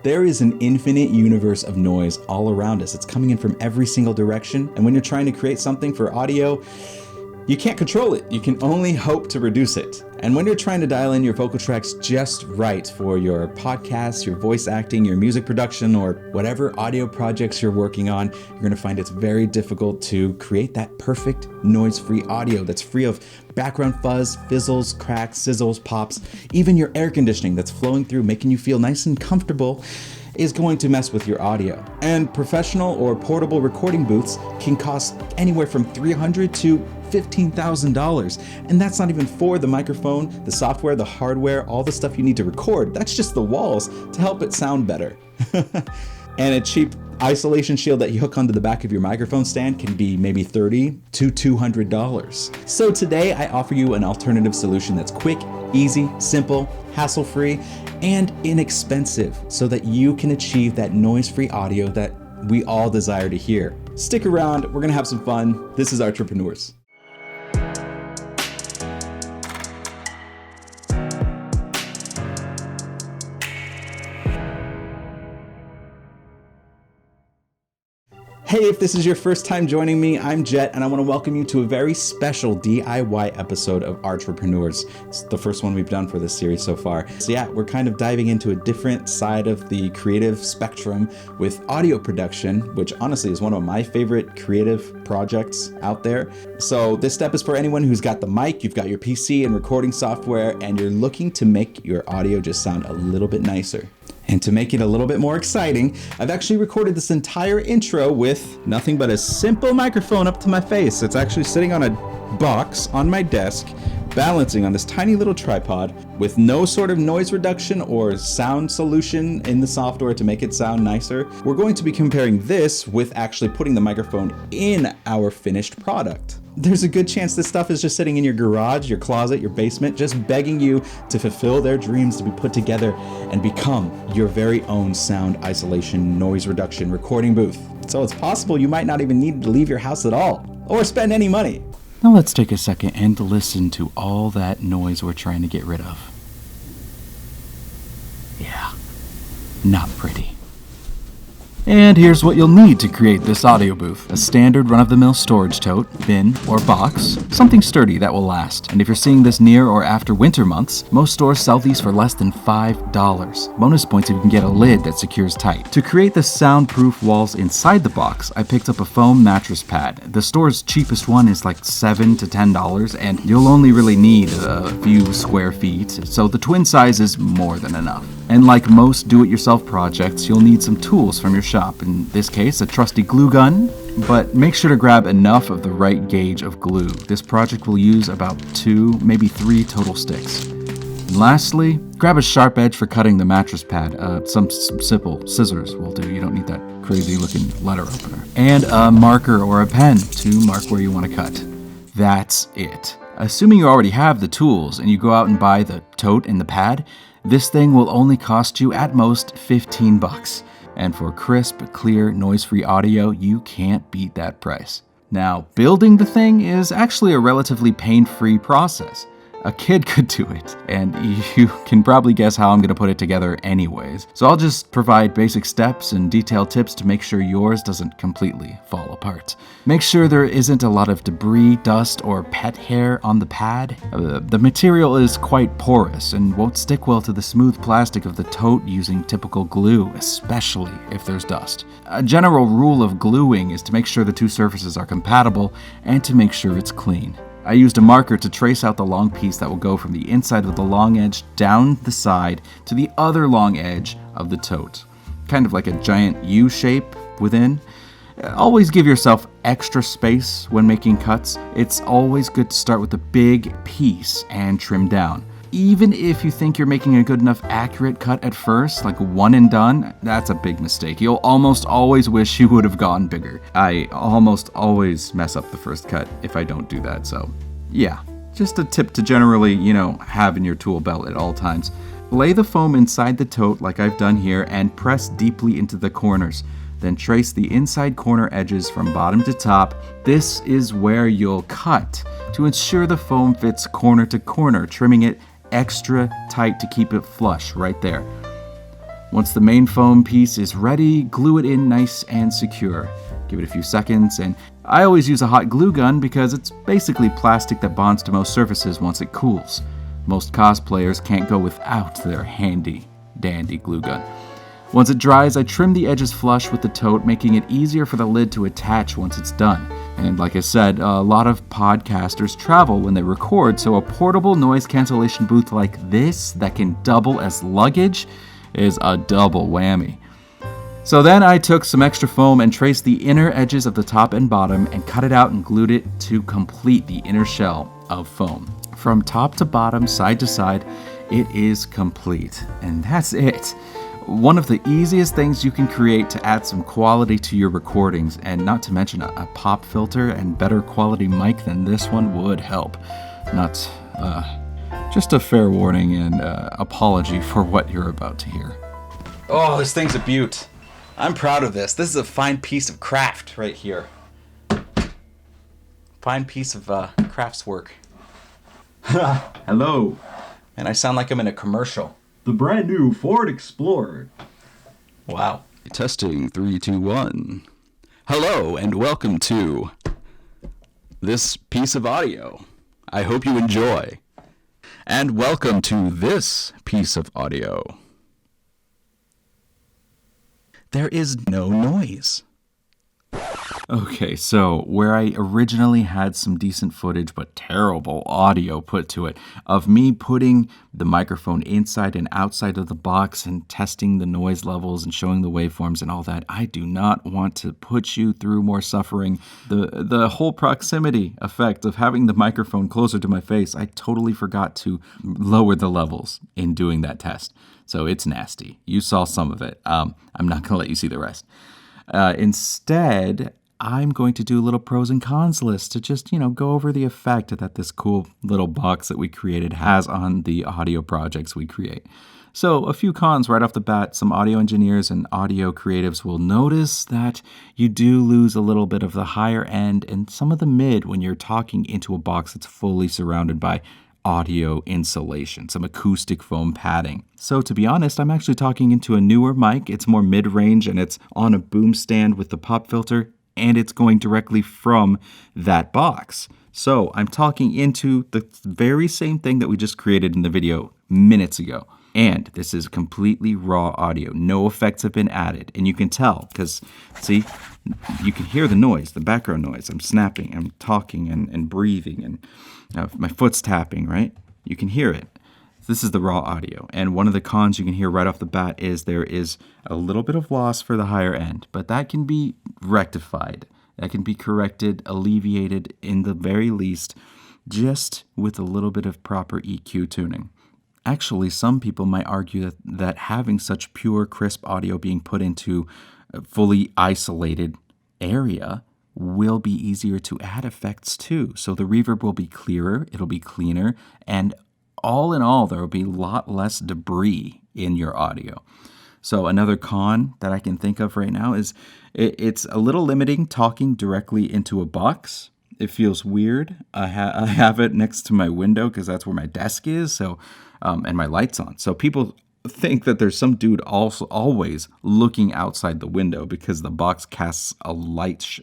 There is an infinite universe of noise all around us. It's coming in from every single direction. And when you're trying to create something for audio, you can't control it. You can only hope to reduce it. And when you're trying to dial in your vocal tracks just right for your podcasts, your voice acting, your music production, or whatever audio projects you're working on, you're going to find it's very difficult to create that perfect noise-free audio that's free of background fuzz, fizzles, cracks, sizzles, pops. Even your air conditioning that's flowing through, making you feel nice and comfortable, is going to mess with your audio. And professional or portable recording booths can cost anywhere from $300 to $15,000. And that's not even for the microphone, the software, the hardware, all the stuff you need to record. That's just the walls to help it sound better. And a cheap isolation shield that you hook onto the back of your microphone stand can be maybe $30 to $200. So today I offer you an alternative solution that's quick, easy, simple, hassle-free, and inexpensive so that you can achieve that noise-free audio that we all desire to hear. Stick around, we're gonna have some fun. This is Artrepreneurs. Hey, if this is your first time joining me, I'm Jet, and I want to welcome you to a very special DIY episode of Artrepreneurs. It's the first one we've done for this series so far. So yeah, we're kind of diving into a different side of the creative spectrum with audio production, which honestly is one of my favorite creative projects out there. So this step is for anyone who's got the mic, you've got your PC and recording software, and you're looking to make your audio just sound a little bit nicer. And to make it a little bit more exciting, I've actually recorded this entire intro with nothing but a simple microphone up to my face. It's actually sitting on a box on my desk, balancing on this tiny little tripod with no sort of noise reduction or sound solution in the software to make it sound nicer. We're going to be comparing this with actually putting the microphone in our finished product. There's a good chance this stuff is just sitting in your garage, your closet, your basement, just begging you to fulfill their dreams to be put together and become your very own sound isolation, noise reduction recording booth. So it's possible you might not even need to leave your house at all or spend any money. Now let's take a second and listen to all that noise we're trying to get rid of. Yeah, not pretty. And here's what you'll need to create this audio booth. A standard run-of-the-mill storage tote, bin, or box. Something sturdy that will last. And if you're seeing this near or after winter months, most stores sell these for less than $5. Bonus points if you can get a lid that secures tight. To create the soundproof walls inside the box, I picked up a foam mattress pad. The store's cheapest one is like $7 to $10, and you'll only really need a few square feet, so the twin size is more than enough. And like most do-it-yourself projects, you'll need some tools from your shop. In this case, a trusty glue gun, but make sure to grab enough of the right gauge of glue. This project will use about 2, maybe 3 total sticks. And lastly, grab a sharp edge for cutting the mattress pad. Some simple scissors will do. You don't need that crazy-looking letter opener. And a marker or a pen to mark where you want to cut. That's it. Assuming you already have the tools and you go out and buy the tote and the pad, this thing will only cost you at most $15. And for crisp, clear, noise-free audio, you can't beat that price. Now, building the thing is actually a relatively pain-free process. A kid could do it, and you can probably guess how I'm going to put it together anyways. So I'll just provide basic steps and detailed tips to make sure yours doesn't completely fall apart. Make sure there isn't a lot of debris, dust, or pet hair on the pad. The material is quite porous and won't stick well to the smooth plastic of the tote using typical glue, especially if there's dust. A general rule of gluing is to make sure the two surfaces are compatible and to make sure it's clean. I used a marker to trace out the long piece that will go from the inside of the long edge down the side to the other long edge of the tote. Kind of like a giant U shape within. Always give yourself extra space when making cuts. It's always good to start with the big piece and trim down. Even if you think you're making a good enough accurate cut at first, like one and done, that's a big mistake. You'll almost always wish you would have gone bigger. I almost always mess up the first cut if I don't do that, so yeah. Just a tip to generally, have in your tool belt at all times. Lay the foam inside the tote like I've done here and press deeply into the corners. Then trace the inside corner edges from bottom to top. This is where you'll cut to ensure the foam fits corner to corner, trimming it extra tight to keep it flush right there. Once the main foam piece is ready, glue it in nice and secure. Give it a few seconds, and I always use a hot glue gun because it's basically plastic that bonds to most surfaces once it cools. Most cosplayers can't go without their handy dandy glue gun. Once it dries, I trim the edges flush with the tote, making it easier for the lid to attach once it's done. And like I said, a lot of podcasters travel when they record, so a portable noise cancellation booth like this that can double as luggage is a double whammy. So then I took some extra foam and traced the inner edges of the top and bottom and cut it out and glued it to complete the inner shell of foam. From top to bottom, side to side, it is complete. And that's it. One of the easiest things you can create to add some quality to your recordings, and not to mention a pop filter and better quality mic than this one would help. Just a fair warning and apology for what you're about to hear. Oh, this thing's a beaut. I'm proud of this. This is a fine piece of craft right here. Fine piece of craftswork. Hello. And I sound like I'm in a commercial. The brand new Ford Explorer. Wow. Testing 3, 2, 1. Hello and welcome to this piece of audio. I hope you enjoy. And welcome to this piece of audio. There is no noise. Okay, so where I originally had some decent footage but terrible audio put to it of me putting the microphone inside and outside of the box and testing the noise levels and showing the waveforms and all that, I do not want to put you through more suffering. The whole proximity effect of having the microphone closer to my face, I totally forgot to lower the levels in doing that test. So it's nasty. You saw some of it. I'm not going to let you see the rest. Instead, I'm going to do a little pros and cons list to just, go over the effect that this cool little box that we created has on the audio projects we create. So a few cons right off the bat. Some audio engineers and audio creatives will notice that you do lose a little bit of the higher end and some of the mid when you're talking into a box that's fully surrounded by audio insulation, some acoustic foam padding. So to be honest, I'm actually talking into a newer mic. It's more mid-range and it's on a boom stand with the pop filter and it's going directly from that box. So I'm talking into the very same thing that we just created in the video minutes ago. And this is completely raw audio. No effects have been added. And you can tell because, see, you can hear the noise, the background noise. I'm snapping, I'm talking and breathing, and my foot's tapping, right? You can hear it. This is the raw audio. And one of the cons you can hear right off the bat is there is a little bit of loss for the higher end, but that can be rectified. That can be corrected, alleviated in the very least, just with a little bit of proper EQ tuning. Actually, some people might argue that having such pure, crisp audio being put into a fully isolated area will be easier to add effects to. So the reverb will be clearer, it'll be cleaner, and all in all, there will be a lot less debris in your audio. So another con that I can think of right now is it's a little limiting talking directly into a box. It feels weird. I have it next to my window because that's where my desk is, so and my light's on. So people think that there's some dude also always looking outside the window because the box casts a light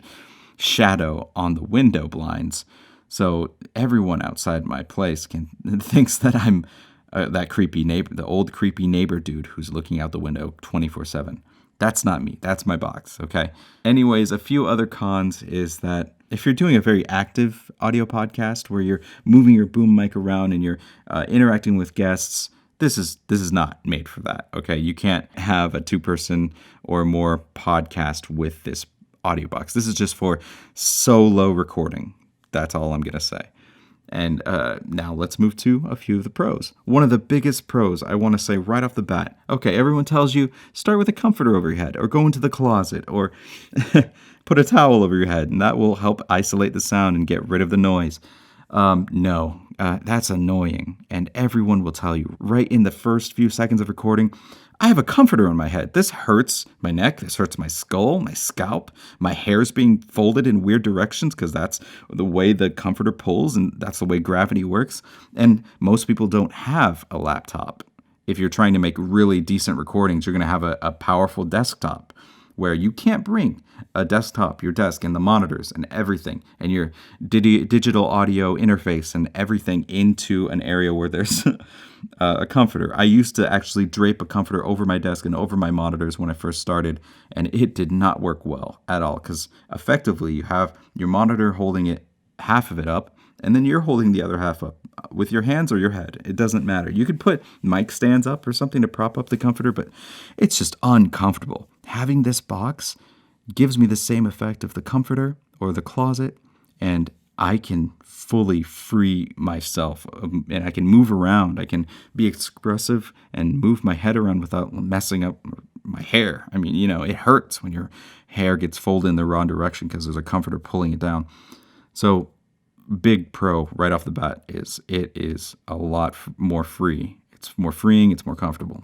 shadow on the window blinds. So everyone outside my place thinks that I'm that creepy neighbor, the old creepy neighbor dude who's looking out the window 24/7. That's not me. That's my box, okay? Anyways, a few other cons is that if you're doing a very active audio podcast where you're moving your boom mic around and you're interacting with guests, this is not made for that, okay? You can't have a 2-person or more podcast with this audio box. This is just for solo recording. That's all I'm going to say. And now let's move to a few of the pros. One of the biggest pros I want to say right off the bat. Okay, everyone tells you start with a comforter over your head or go into the closet or put a towel over your head and that will help isolate the sound and get rid of the noise. No, that's annoying. And everyone will tell you right in the first few seconds of recording, I have a comforter on my head. This hurts my neck. This hurts my skull, my scalp. My hair's being folded in weird directions because that's the way the comforter pulls and that's the way gravity works. And most people don't have a laptop if you're trying to make really decent recordings, you're going to have a powerful desktop where you can't bring a desktop, your desk, and the monitors and everything, and your digital audio interface and everything into an area where there's a comforter. I used to actually drape a comforter over my desk and over my monitors when I first started, and it did not work well at all, because effectively you have your monitor holding it, half of it up, and then you're holding the other half up with your hands or your head. It doesn't matter. You could put mic stands up or something to prop up the comforter, but it's just uncomfortable. Having this box gives me the same effect of the comforter or the closet, and I can fully free myself, and I can move around. I can be expressive and move my head around without messing up my hair. I mean, it hurts when your hair gets folded in the wrong direction because there's a comforter pulling it down. So big pro right off the bat is it is a lot more free. It's more freeing. It's more comfortable.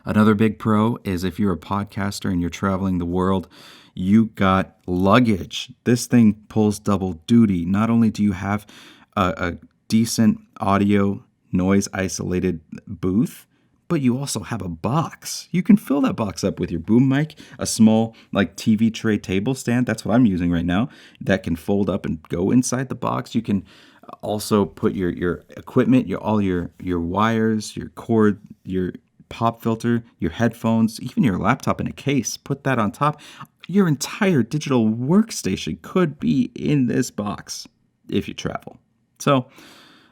Another big pro is if you're a podcaster and you're traveling the world, you got luggage. This thing pulls double duty. Not only do you have a decent audio noise isolated booth, but you also have a box. You can fill that box up with your boom mic, a small TV tray table stand. That's what I'm using right now. That can fold up and go inside the box. You can also put your equipment, all your wires, your cord, your pop filter, your headphones, even your laptop in a case. Put that on top. Your entire digital workstation could be in this box if you travel. So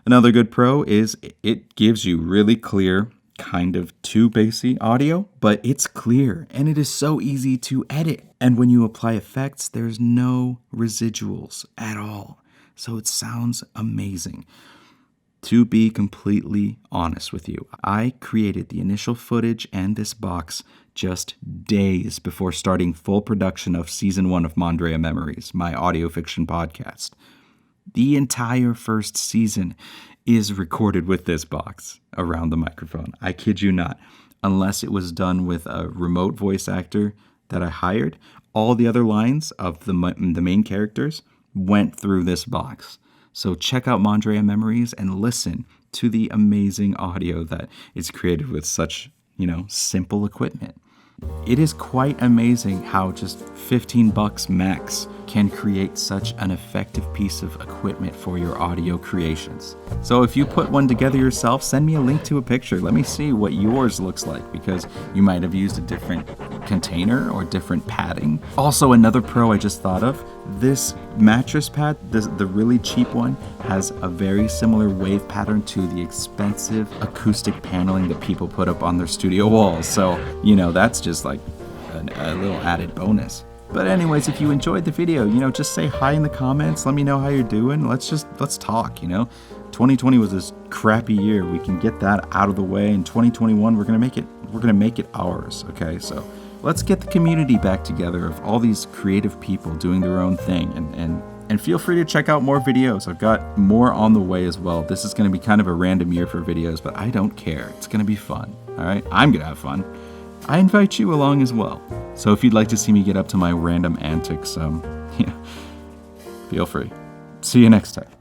another good pro is it gives you really clear, kind of too bassy audio, but it's clear and it is so easy to edit. And when you apply effects, there's no residuals at all. So it sounds amazing. To be completely honest with you, I created the initial footage and this box just days before starting full production of Season 1 of Mondrea Memories, my AudioFiction podcast. The entire first season is recorded with this box around the microphone. I kid you not. Unless it was done with a remote voice actor that I hired, all the other lines of the main characters went through this box. So check out Mondrea Memories and listen to the amazing audio that is created with such, simple equipment. It is quite amazing how just $15 max can create such an effective piece of equipment for your audio creations. So if you put one together yourself, send me a link to a picture. Let me see what yours looks like, because you might have used a different container or different padding. Also, another pro I just thought of, this mattress pad, the really cheap one, has a very similar wave pattern to the expensive acoustic paneling that people put up on their studio walls. So, that's just like a little added bonus. But anyways, if you enjoyed the video, just say hi in the comments. Let me know how you're doing. Let's talk, 2020 was this crappy year. We can get that out of the way. In 2021, we're going to make it ours, okay? So let's get the community back together of all these creative people doing their own thing, and feel free to check out more videos. I've got more on the way as well. This is going to be kind of a random year for videos, but I don't care. It's going to be fun, all right? I'm going to have fun. I invite you along as well. So if you'd like to see me get up to my random antics, feel free. See you next time.